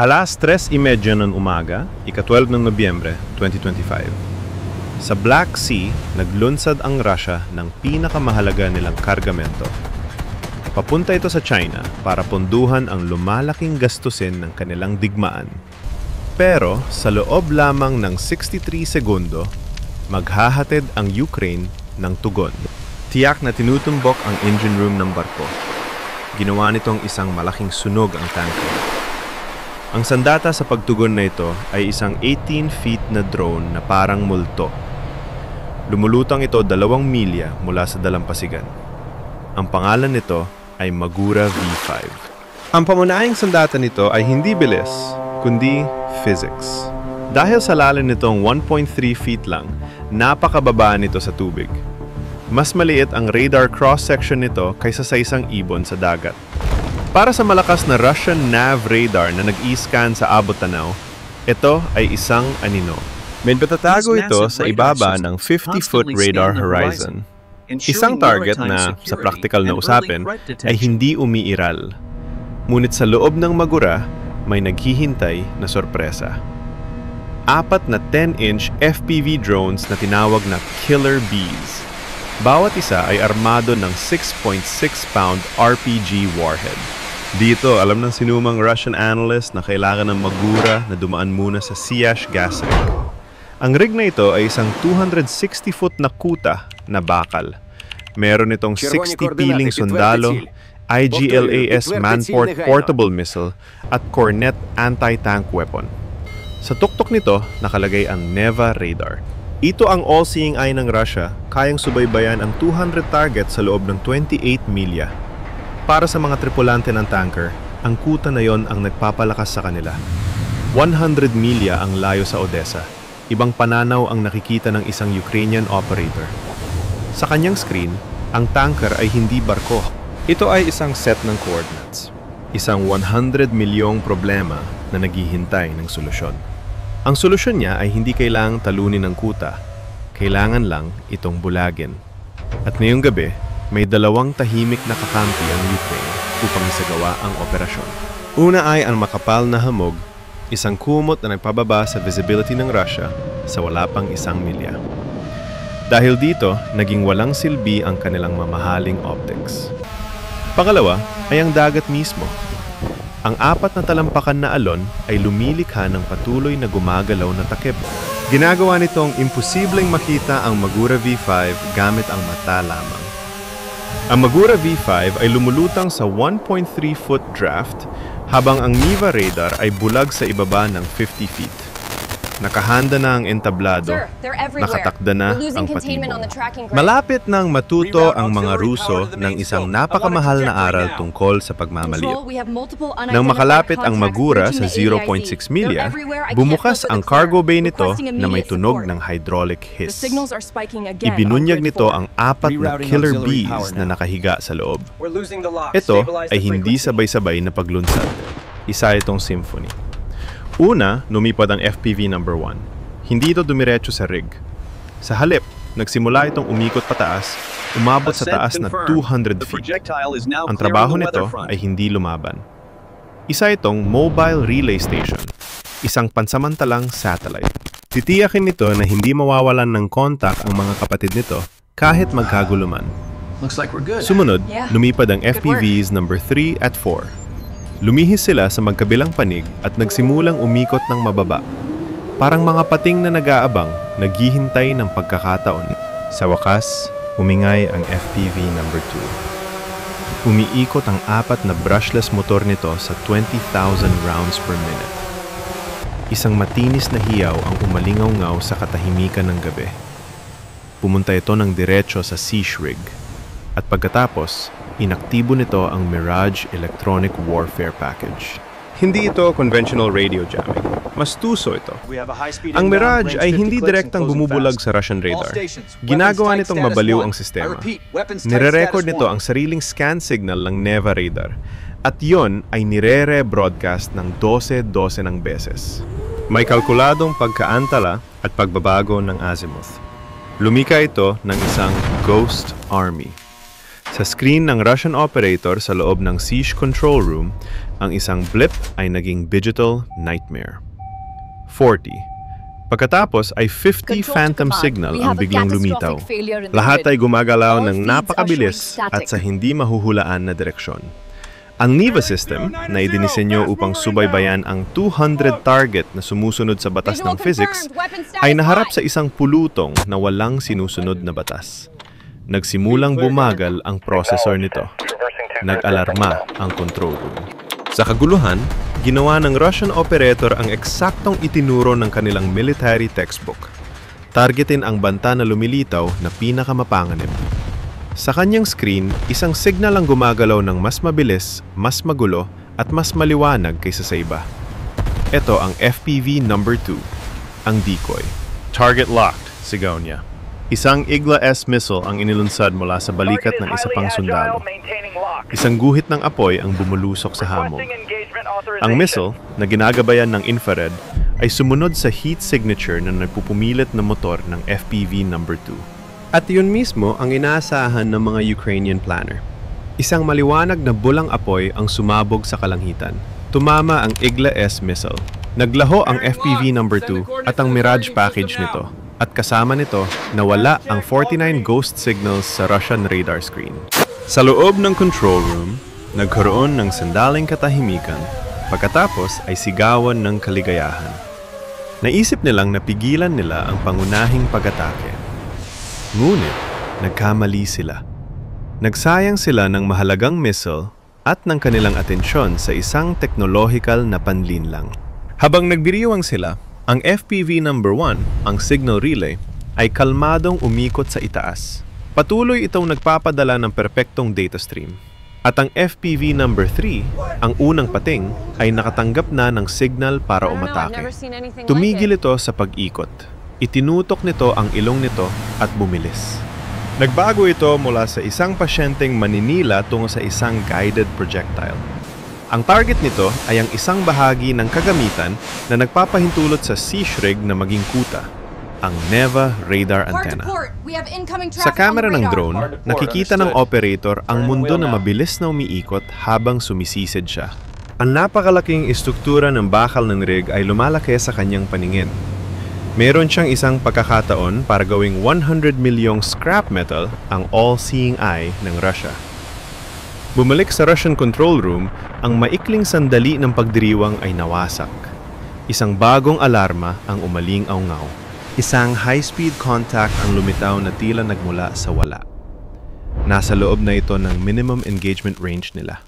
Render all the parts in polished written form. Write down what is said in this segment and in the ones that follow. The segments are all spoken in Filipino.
Alas 3:30 ng umaga, ika-12 ng Nobyembre 2025. Sa Black Sea, naglunsad ang Russia ng pinakamahalaga nilang kargamento. Papunta ito sa China para punduhan ang lumalaking gastusin ng kanilang digmaan. Pero sa loob lamang ng 63 segundo, maghahatid ang Ukraine ng tugon. Tiyak na tinutumbok ang engine room ng barko. Ginawa nitong isang malaking sunog ang tanker. Ang sandata sa pagtugon na ito ay isang 18 feet na drone na parang multo. Lumulutang ito 2 milya mula sa dalampasigan. Ang pangalan nito ay Magura V5. Ang pamunahing sandata nito ay hindi bilis, kundi physics. Dahil sa lalim nitong 1.3 feet lang, napakababa nito sa tubig. Mas maliit ang radar cross-section nito kaysa sa isang ibon sa dagat. Para sa malakas na Russian nav radar na nag-i-scan sa abot tanaw, ito ay isang anino. May patatago ito sa ibaba ng 50-foot radar horizon. Isang target na, sa practical na usapin, ay hindi umiiral. Ngunit sa loob ng Magura, may naghihintay na sorpresa. 4 na 10-inch FPV drones na tinawag na Killer Bees. Bawat isa ay armado ng 6.6-pound RPG warhead. Dito, alam ng sinumang Russian analyst na kailangan ng Magura na dumaan muna sa Siash gas rig. Ang rig na ito ay isang 260-foot na kuta na bakal. Meron itong 60 piling sundalo, IGLAS Manport portable missile at Kornet anti-tank weapon. Sa tuktok nito, nakalagay ang Neva radar. Ito ang all-seeing eye ng Russia, kayang subaybayan ang 200 targets sa loob ng 28 milya. Para sa mga tripulante ng tanker, ang kuta na yon ang nagpapalakas sa kanila. 100 milya ang layo sa Odessa. Ibang pananaw ang nakikita ng isang Ukrainian operator. Sa kanyang screen, ang tanker ay hindi barko. Ito ay isang set ng coordinates. Isang 100 milyong problema na naghihintay ng solusyon. Ang solusyon niya ay hindi kailangang talunin ng kuta. Kailangan lang itong bulagin. At ngayong gabi, may 2 tahimik na kakampi ang Ukraine upang isagawa ang operasyon. Una ay ang makapal na hamog, isang kumot na nagpababa sa visibility ng Russia sa wala pang 1 milya. Dahil dito, naging walang silbi ang kanilang mamahaling optics. Pangalawa ay ang dagat mismo. Ang 4 na talampakan na alon ay lumilikha ng patuloy na gumagalaw na takip. Ginagawa nitong imposibleng makita ang Magura V5 gamit ang mata lamang. Ang Magura V5 ay lumulutang sa 1.3-foot draft habang ang Neva radar ay bulag sa ibaba ng 50 feet. Nakahanda na ang entablado, nakatakda na ang patibong. Malapit nang matuto ang mga Ruso ng isang napakamahal na aral tungkol sa pagmamaliit. Nang makalapit ang Magura sa 0.6 milya, bumukas ang cargo bay nito na may tunog ng hydraulic hiss. Ibinunyag nito ang 4 na Killer Bees na nakahiga sa loob. Ito ay hindi sabay-sabay na paglunsad. Isa itong symphony. Una, lumipad ang FPV number 1. Hindi ito dumiretso sa rig. Sa halip, nagsimula itong umikot pataas, umabot sa taas na 200 feet. Ang trabaho nito ay hindi lumaban. Isa itong mobile relay station, isang pansamantalang satellite. Titiyakin nito na hindi mawawalan ng kontak ang mga kapatid nito kahit magkaguluman. Sumunod, lumipad ang FPVs number 3 at 4. Lumihis sila sa magkabilang panig at nagsimulang umikot ng mababa. Parang mga pating na nag-aabang, naghihintay ng pagkakataon. Sa wakas, umingay ang FPV number 2. Umiikot ang 4 na brushless motor nito sa 20,000 rounds per minute. Isang matinis na hiyaw ang umalingaw-ngaw sa katahimikan ng gabi. Pumunta ito ng diretso sa siege rig. At pagkatapos, inaktibo nito ang Mirage Electronic Warfare Package. Hindi ito conventional radio jamming. Mas tuso ito. Ang Mirage ay hindi direktang bumubulag sa Russian radar. Ginagawa nitong mabaliw ang sistema. Nire-record nito ang sariling scan signal ng Neva radar. At yon ay nire-rebroadcast ng 12 ng beses. May kalkuladong pagkaantala at pagbabago ng azimuth. Lumika ito ng isang ghost army. Sa screen ng Russian operator sa loob ng siege control room, ang isang blip ay naging digital nightmare. 40. Pagkatapos ay 50 phantom signal ang biglang lumitaw. Lahat ay gumagalaw ng napakabilis at sa hindi mahuhulaan na direksyon. Ang NEVA system na idinisenyo upang subaybayan ang 200 target na sumusunod sa batas ng physics ay naharap sa isang pulutong na walang sinusunod na batas. Nagsimulang bumagal ang processor nito. Nag-alarma ang control room. Sa kaguluhan, ginawa ng Russian operator ang eksaktong itinuro ng kanilang military textbook. Targetin ang banta na lumilitaw na pinakamapanganib. Sa kanyang screen, isang signal ang gumagalaw ng mas mabilis, mas magulo, at mas maliwanag kaysa sa iba. Ito ang FPV number 2, ang decoy. Target locked, sigaw niya. Isang Igla-S missile ang inilunsad mula sa balikat ng isa pang sundalo. Isang guhit ng apoy ang bumulusok sa hamog. Ang missile, na ginagabayan ng infrared, ay sumunod sa heat signature na nagpupumilit na motor ng FPV number 2. At yun mismo ang inaasahan ng mga Ukrainian planner. Isang maliwanag na bulang apoy ang sumabog sa kalangitan. Tumama ang Igla-S missile. Naglaho ang FPV number 2 at ang Mirage package nito. At kasama nito, nawala ang 49 ghost signals sa Russian radar screen. Sa loob ng control room, nagkaroon ng sandaling katahimikan, pagkatapos ay sigawan ng kaligayahan. Naisip nilang napigilan nila ang pangunahing pag-atake. Ngunit, nagkamali sila. Nagsayang sila ng mahalagang missile at ng kanilang atensyon sa isang teknolohikal na panlinlang. Habang nagbiriwang sila, ang FPV number 1, ang signal relay, ay kalmadong umikot sa itaas. Patuloy itong nagpapadala ng perpektong data stream. At ang FPV number 3, ang unang pating, ay nakatanggap na ng signal para umatake. Tumigil ito sa pag-ikot. Itinutok nito ang ilong nito at bumilis. Nagbago ito mula sa isang pasyenteng maninila tungo sa isang guided projectile. Ang target nito ay ang isang bahagi ng kagamitan na nagpapahintulot sa C-Shrig na maging kuta, ang NEVA radar antenna. Sa kamera ng drone, nakikita ng operator ang mundo na mabilis na umiikot habang sumisid siya. Ang napakalaking istruktura ng bakal ng rig ay lumalaki sa kanyang paningin. Meron siyang isang pagkakataon para gawing 100 milyong scrap metal ang all-seeing eye ng Russia. Bumalik sa Russian control room, ang maikling sandali ng pagdiriwang ay nawasak. Isang bagong alarma ang umaling-aungaw. Isang high-speed contact ang lumitaw na tila nagmula sa wala. Nasa loob na ito ng minimum engagement range nila.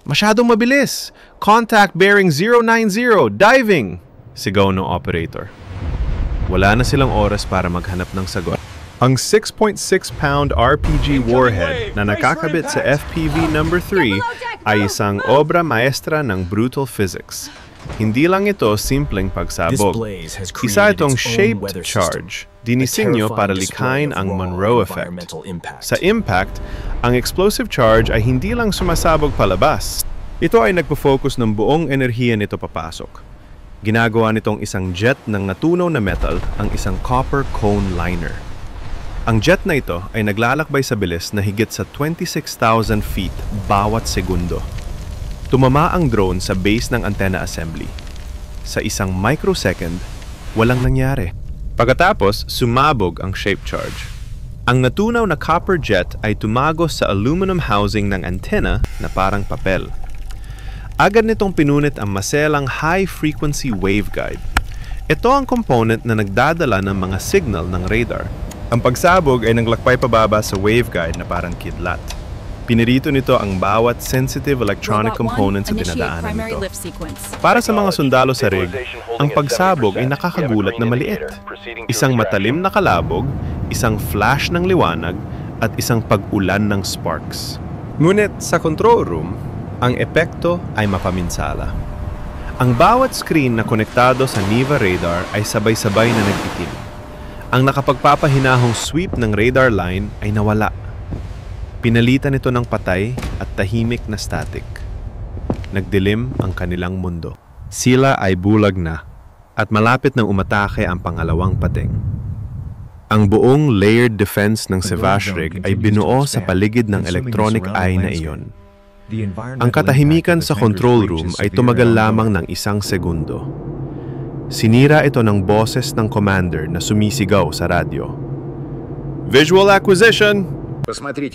Masyadong mabilis! Contact bearing 090! Diving! Sigaw ng operator. Wala na silang oras para maghanap ng sagot. Ang 6.6-pound RPG warhead na nakakabit sa FPV number 3 ay isang obra maestra ng brutal physics. Hindi lang ito simpleng pagsabog. Isa itong shaped charge, dinisenyo para likhain ang Monroe effect. Sa impact, ang explosive charge ay hindi lang sumasabog palabas. Ito ay nagpo-focus ng buong enerhiya nito papasok. Ginagawa nitong isang jet ng natunaw na metal, ang isang copper cone liner. Ang jet na ito ay naglalakbay sa bilis na higit sa 26,000 feet bawat segundo. Tumama ang drone sa base ng antenna assembly. Sa isang microsecond, walang nangyari. Pagkatapos, sumabog ang shape charge. Ang natunaw na copper jet ay tumagos sa aluminum housing ng antenna na parang papel. Agad nitong pinunit ang maselang high-frequency waveguide. Ito ang component na nagdadala ng mga signal ng radar. Ang pagsabog ay naglakbay pababa sa waveguide na parang kidlat. Pinirito nito ang bawat sensitive electronic component sa dinadaanan nito. Para sa mga sundalo sa rig, ang pagsabog ay nakakagulat na maliit. Isang matalim na kalabog, isang flash ng liwanag, at isang pag-ulan ng sparks. Ngunit sa control room, ang epekto ay mapaminsala. Ang bawat screen na konektado sa NEVA radar ay sabay-sabay na nag-itim. Ang nakapagpapahinahong sweep ng radar line ay nawala. Pinalitan ito ng patay at tahimik na static. Nagdilim ang kanilang mundo. Sila ay bulag na at malapit nang umatake ang pangalawang pating. Ang buong layered defense ng Savage rig ay binuo sa paligid ng electronic eye na iyon. Ang katahimikan sa control room ay tumagal lamang ng 1 segundo. Sinira ito ng boses ng commander na sumisigaw sa radyo. Visual acquisition!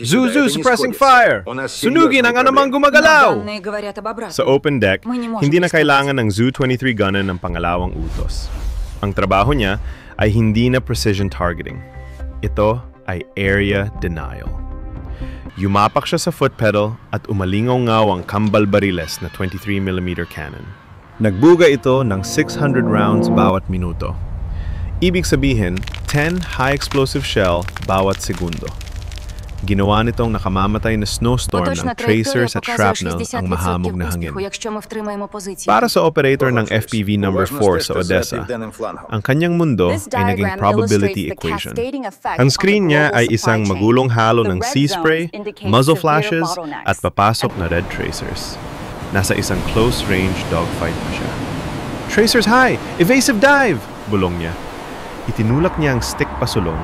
Zuzu suppressing fire! Sunugin ang anumang gumagalaw! Sa open deck, hindi na kailangan ng Zu-23 gunner ng pangalawang utos. Ang trabaho niya ay hindi na precision targeting. Ito ay area denial. Yumapak siya sa foot pedal at umalingaw-ngaw ang kambal bariles na 23mm cannon. Nagbuga ito ng 600 rounds bawat minuto. Ibig sabihin, 10 high-explosive shell bawat segundo. Ginawa nitong nakamamatay na snowstorm ng tracers at shrapnel ang mahamog na hangin. Para sa operator ng FPV No. 4 sa Odessa, ang kanyang mundo ay naging probability equation. Ang screen niya ay isang magulong halo ng sea spray, muzzle flashes, at papasok na red tracers. Nasa isang close-range dogfight pa siya. "Tracers high! Evasive dive!" bulong niya. Itinulak niya ang stick pasulong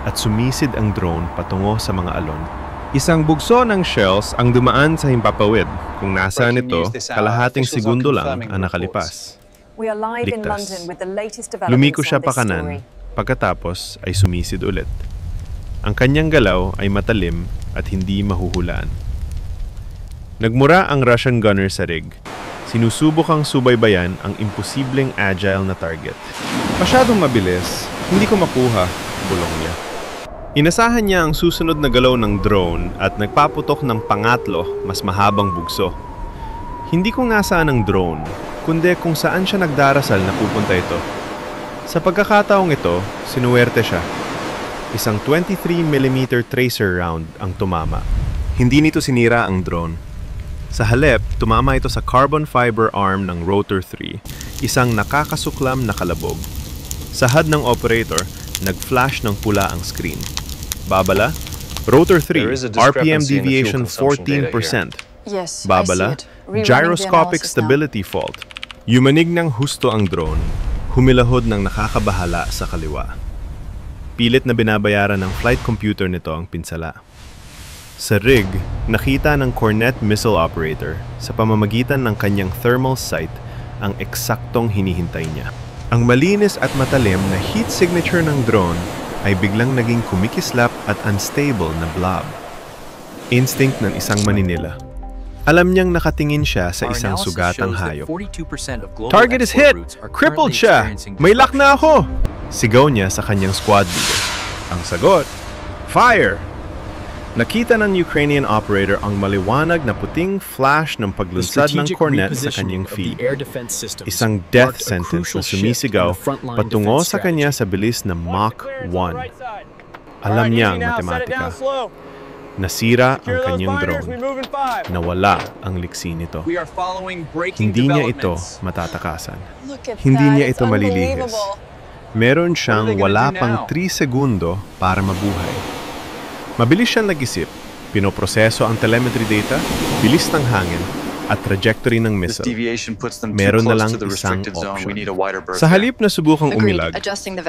at sumisid ang drone patungo sa mga alon. Isang bugso ng shells ang dumaan sa himpapawid. Kung nasaan ito, kalahating segundo lang ang nakalipas. Ligtas. Lumiko siya pakanan, pagkatapos ay sumisid ulit. Ang kanyang galaw ay matalim at hindi mahuhulaan. Nagmura ang Russian gunner sa rig. Sinusubukang subaybayan ang imposibleng agile na target. "Masyadong mabilis, hindi ko makuha," bulong niya. Inasahan niya ang susunod na galaw ng drone at nagpaputok ng pangatlo, mas mahabang bugso. Hindi ko ngasaan ang drone, kundi kung saan siya nagdarasal na pupunta ito. Sa pagkakataong ito, sinuwerte siya. Isang 23mm tracer round ang tumama. Hindi nito sinira ang drone. Sa halip, tumama ito sa carbon fiber arm ng Rotor 3, isang nakakasuklam na kalabog. Sa HUD ng operator, nag-flash ng pula ang screen. Babala, Rotor 3, RPM deviation 14%. Babala, gyroscopic stability fault. Yumanig ng husto ang drone, humilahod ng nakakabahala sa kaliwa. Pilit na binabayaran ng flight computer nito ang pinsala. Sa rig, nakita ng Cornet missile operator sa pamamagitan ng kanyang thermal sight ang eksaktong hinihintay niya. Ang malinis at matalim na heat signature ng drone ay biglang naging kumikislap at unstable na blob. Instinct ng isang maninila. Alam niyang nakatingin siya sa isang sugatang hayop. "Target is hit! Crippled siya! May lock na ako!" Sigaw niya sa kanyang squad leader. Ang sagot, "Fire!" Nakita ng Ukrainian operator ang maliwanag na puting flash ng paglunsad ng Cornet sa kanyang feed. Isang death sentence na sumisigaw patungo sa kanya sa bilis na Mach 1. Alam niya ang matematika. Nasira ang kanyang drone. Nawala ang liksi nito. Hindi niya ito matatakasan. Hindi niya ito malilihis. Meron siyang wala pang 3 segundo para mabuhay. Mabilis siyang nag-isip, pinoproseso ang telemetry data, bilis ng hangin, at trajectory ng missile. Meron na lang isang option. Sa halip na subukang umilag,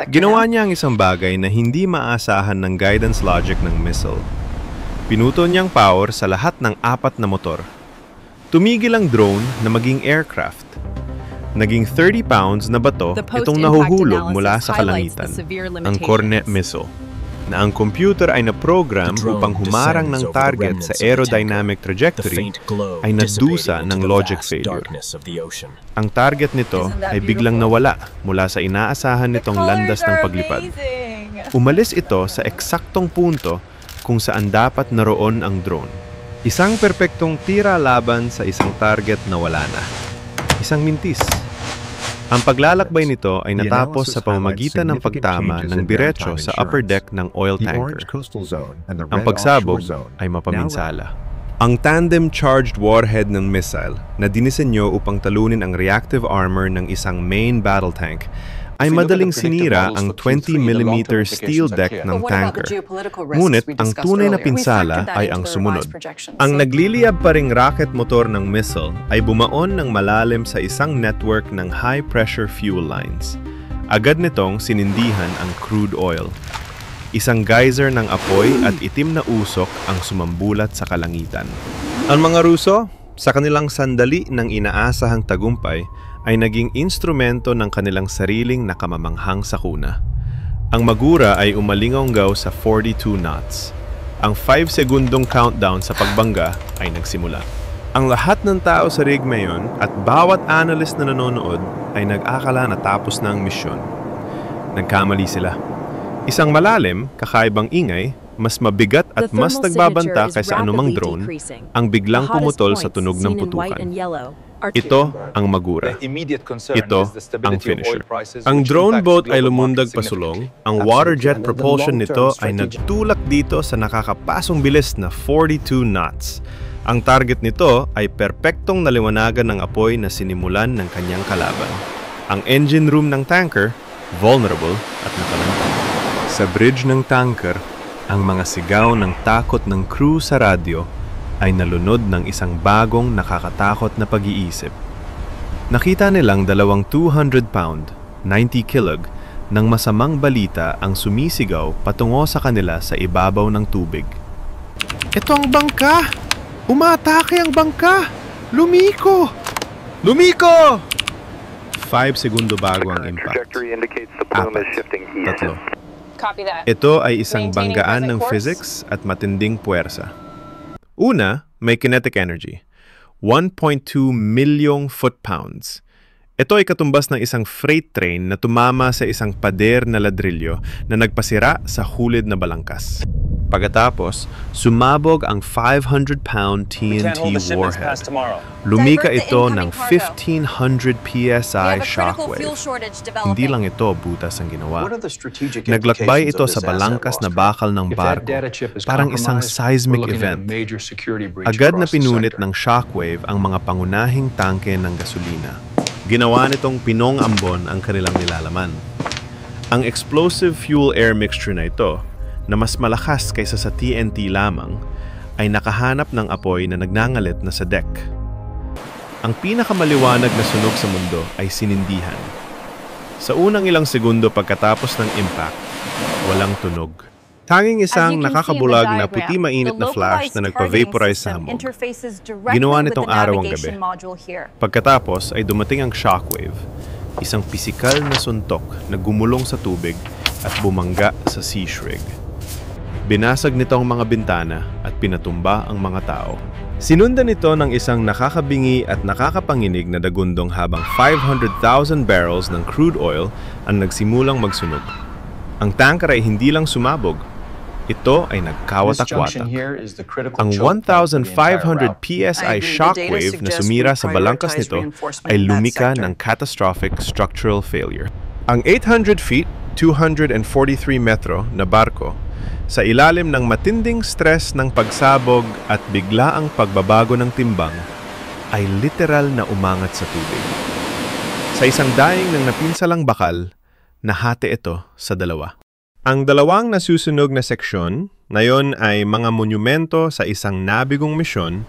ginawa niya ang isang bagay na hindi maasahan ng guidance logic ng missile. Pinuto niyang power sa lahat ng 4 na motor. Tumigil ang drone na maging aircraft. Naging 30 pounds na bato itong nahuhulog mula sa kalangitan, ang Cornet missile, na ang computer ay na-program upang humarang ng target sa aerodynamic trajectory ay nadusa ng logic failure. Ang target nito ay biglang nawala mula sa inaasahan nitong landas ng paglipad. Umalis ito sa eksaktong punto kung saan dapat naroon ang drone. Isang perpektong tira laban sa isang target na wala na. Isang mintis. Ang paglalakbay nito ay natapos sa pamamagitan ng pagtama ng diretso sa upper deck ng oil tanker. Ang pagsabog ay mapaminsala. Ang tandem-charged warhead ng missile na dinisenyo upang talunin ang reactive armor ng isang main battle tank ay madaling sinira ang 20mm steel deck ng tanker. Ngunit ang tunay na pinsala ay ang sumunod. Ang nagliliyab pa ring rocket motor ng missile ay bumaon ng malalim sa isang network ng high-pressure fuel lines. Agad nitong sinindihan ang crude oil. Isang geyser ng apoy at itim na usok ang sumambulat sa kalangitan. Ang mga Ruso, sa kanilang sandali ng inaasahang tagumpay, ay naging instrumento ng kanilang sariling nakamamanghang sakuna. Ang Magura ay umalingonggaw sa 42 knots. Ang 5-segundong countdown sa pagbangga ay nagsimula. Ang lahat ng tao sa rig ngayon at bawat analyst na nanonood ay nag-akala na tapos na ang misyon. Nagkamali sila. Isang malalim, kakaibang ingay, mas mabigat at mas nagbabanta kaysa anumang drone, ang biglang pumutol sa tunog ng putukan. Ito ang Magura. Ito ang finisher. Ang drone boat ay lumundag pasulong. Ang water jet propulsion nito ay nagtulak dito sa nakakapasong bilis na 42 knots. Ang target nito ay perpektong naliwanagan ng apoy na sinimulan ng kanyang kalaban. Ang engine room ng tanker, vulnerable at nakalantad. Sa bridge ng tanker, ang mga sigaw ng takot ng crew sa radyo ay nalunod ng isang bagong nakakatakot na pag-iisip. Nakita nilang 2 200-pound, 90 kilog, ng masamang balita ang sumisigaw patungo sa kanila sa ibabaw ng tubig. Ito ang bangka! Umatake ang bangka! Lumiko! Lumiko! 5 segundo bago ang impact. 4, 3. Ito ay isang banggaan ng physics at matinding puwersa. Una, may kinetic energy. 1.2 milyong foot-pounds. Ito ay katumbas ng isang freight train na tumama sa isang pader na ladrilyo na nagpasira sa hulid na balangkas. Pagkatapos, sumabog ang 500-pound TNT warhead. Lumika ito ng 1,500 PSI shockwave. Hindi lang ito butas ang ginawa. Naglakbay ito sa balangkas na bakal ng barko, parang isang seismic event. Agad na pinunit ng shockwave ang mga pangunahing tangke ng gasolina. Ginawa nitong pinong-ambon ang kanilang nilalaman. Ang explosive fuel-air mixture na ito, na mas malakas kaysa sa TNT lamang, ay nakahanap ng apoy na nagngangalit na sa deck. Ang pinakamaliwanag na sunog sa mundo ay sinindihan. Sa unang ilang segundo pagkatapos ng impact, walang tunog. Tanging isang nakakabulag na puti-mainit na flash na nagpa-vaporize sa hamog. Ginawa nitong araw ang gabi. Pagkatapos ay dumating ang shockwave, isang pisikal na suntok na gumulong sa tubig at bumangga sa sea shrig. Binasag nito ang mga bintana at pinatumba ang mga tao. Sinundan ito ng isang nakakabingi at nakakapanginig na dagundong habang 500,000 barrels ng crude oil ang nagsimulang magsunog. Ang tanker ay hindi lang sumabog, ito ay nagkawatak-watak. Ang 1,500 PSI shockwave na sumira sa balangkas nito ay lumika ng catastrophic structural failure. Ang 800 feet, 243 metro na barko sa ilalim ng matinding stress ng pagsabog at biglaang pagbabago ng timbang ay literal na umangat sa tubig. Sa isang daing ng napinsalang bakal, nahati ito sa dalawa. Ang dalawang nasusunog na seksyon, ngayon ay mga monumento sa isang nabigong misyon,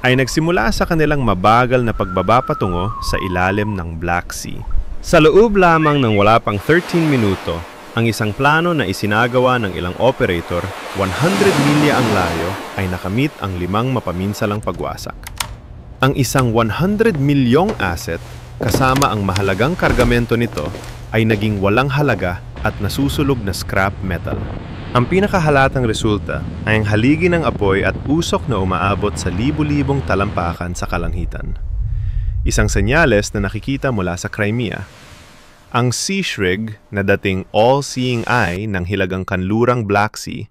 ay nagsimula sa kanilang mabagal na pagbaba patungo sa ilalim ng Black Sea. Sa loob lamang ng wala pang 13 minuto, ang isang plano na isinagawa ng ilang operator, 100 milya ang layo, ay nakamit ang 5 mapaminsalang pagwasak. Ang isang 100 milyong asset, kasama ang mahalagang kargamento nito, ay naging walang halaga at nasusulog na scrap metal. Ang pinakahalatang resulta ay ang haligi ng apoy at usok na umaabot sa libu-libong talampakan sa kalangitan. Isang senyales na nakikita mula sa Crimea. Ang sea shrig na dating all-seeing eye ng hilagang kanlurang Black Sea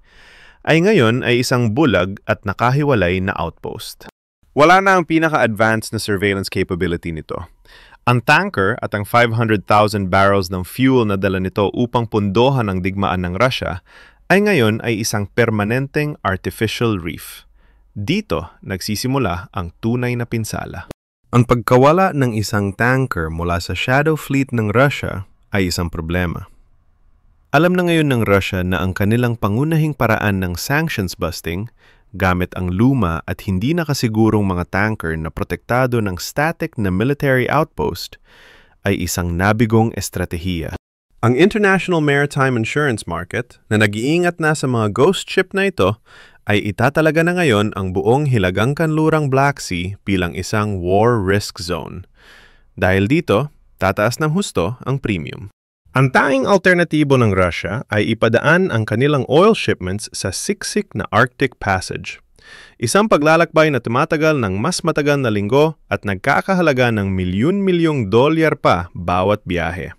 ay ngayon ay isang bulag at nakahiwalay na outpost. Wala na ang pinaka-advanced na surveillance capability nito. Ang tanker at ang 500,000 barrels ng fuel na dala nito upang pundohan ang digmaan ng Russia ay ngayon ay isang permanenteng artificial reef. Dito nagsisimula ang tunay na pinsala. Ang pagkawala ng isang tanker mula sa shadow fleet ng Russia ay isang problema. Alam na ngayon ng Russia na ang kanilang pangunahing paraan ng sanctions busting gamit ang luma at hindi nakasigurong mga tanker na protektado ng static na military outpost ay isang nabigong estratehiya. Ang International Maritime Insurance Market na nag-iingat na sa mga ghost ship na ito ay itatalaga na ngayon ang buong hilagang kanlurang Black Sea bilang isang war risk zone. Dahil dito, tataas ng husto ang premium. Ang tanging alternatibo ng Russia ay ipadaan ang kanilang oil shipments sa siksik na Arctic Passage. Isang paglalakbay na tumatagal ng mas matagal na linggo at nagkakahalaga ng milyon-milyong dolyar pa bawat biyahe.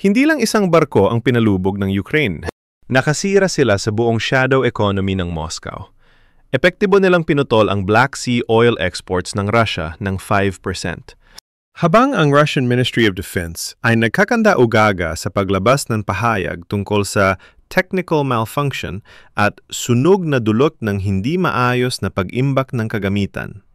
Hindi lang isang barko ang pinalubog ng Ukraine. Nakasira sila sa buong shadow economy ng Moscow. Epektibo nilang pinutol ang Black Sea oil exports ng Russia ng 5%. Habang ang Russian Ministry of Defense ay nagkakanda-ugaga sa paglabas ng pahayag tungkol sa technical malfunction at sunog na dulot ng hindi maayos na pag-imbak ng kagamitan.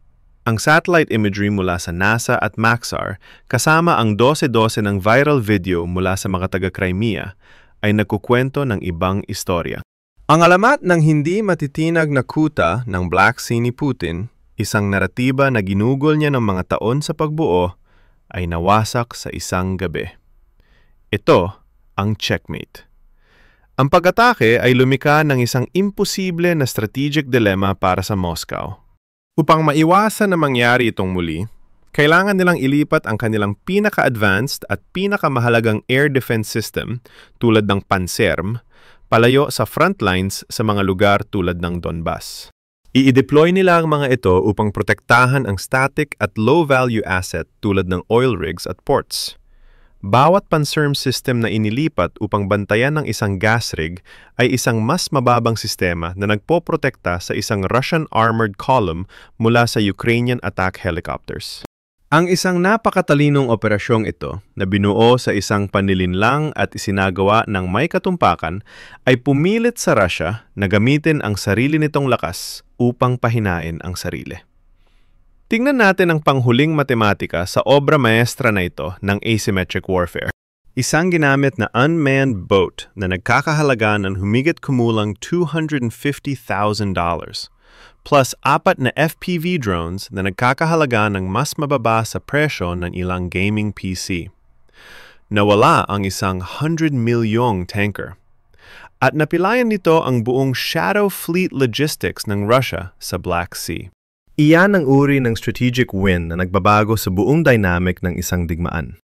Ang satellite imagery mula sa NASA at Maxar kasama ang 12-12 ng viral video mula sa mga taga-Crimea ay nagkukwento ng ibang istorya. Ang alamat ng hindi matitinag na kuta ng Black Sea ni Putin, isang naratiba na ginugol niya ng mga taon sa pagbuo, ay nawasak sa isang gabi. Ito ang checkmate. Ang pag-atake ay lumika ng isang imposible na strategic dilemma para sa Moscow. Upang maiwasan na mangyari itong muli, kailangan nilang ilipat ang kanilang pinaka-advanced at pinakamahalagang air defense system tulad ng Panserm palayo sa front lines sa mga lugar tulad ng Donbas. I-deploy nila ang mga ito upang protektahan ang static at low-value asset tulad ng oil rigs at ports. Bawat Panserm system na inilipat upang bantayan ng isang gas rig ay isang mas mababang sistema na nagpoprotekta sa isang Russian armored column mula sa Ukrainian attack helicopters. Ang isang napakatalinong operasyong ito na binuo sa isang panlilinlang at isinagawa ng may katumpakan ay pumilit sa Russia na gamitin ang sarili nitong lakas upang pahinain ang sarili. Tingnan natin ang panghuling matematika sa obra maestra na ito ng asymmetric warfare. Isang ginamit na unmanned boat na nagkakahalaga ng humigit kumulang $250,000 plus 4 na FPV drones na nagkakahalaga ng mas mababa sa presyo ng ilang gaming PC. Nawala ang isang 100 milyong tanker. At napilayan nito ang buong shadow fleet logistics ng Russia sa Black Sea. Iyan ang uri ng strategic win na nagbabago sa buong dynamic ng isang digmaan.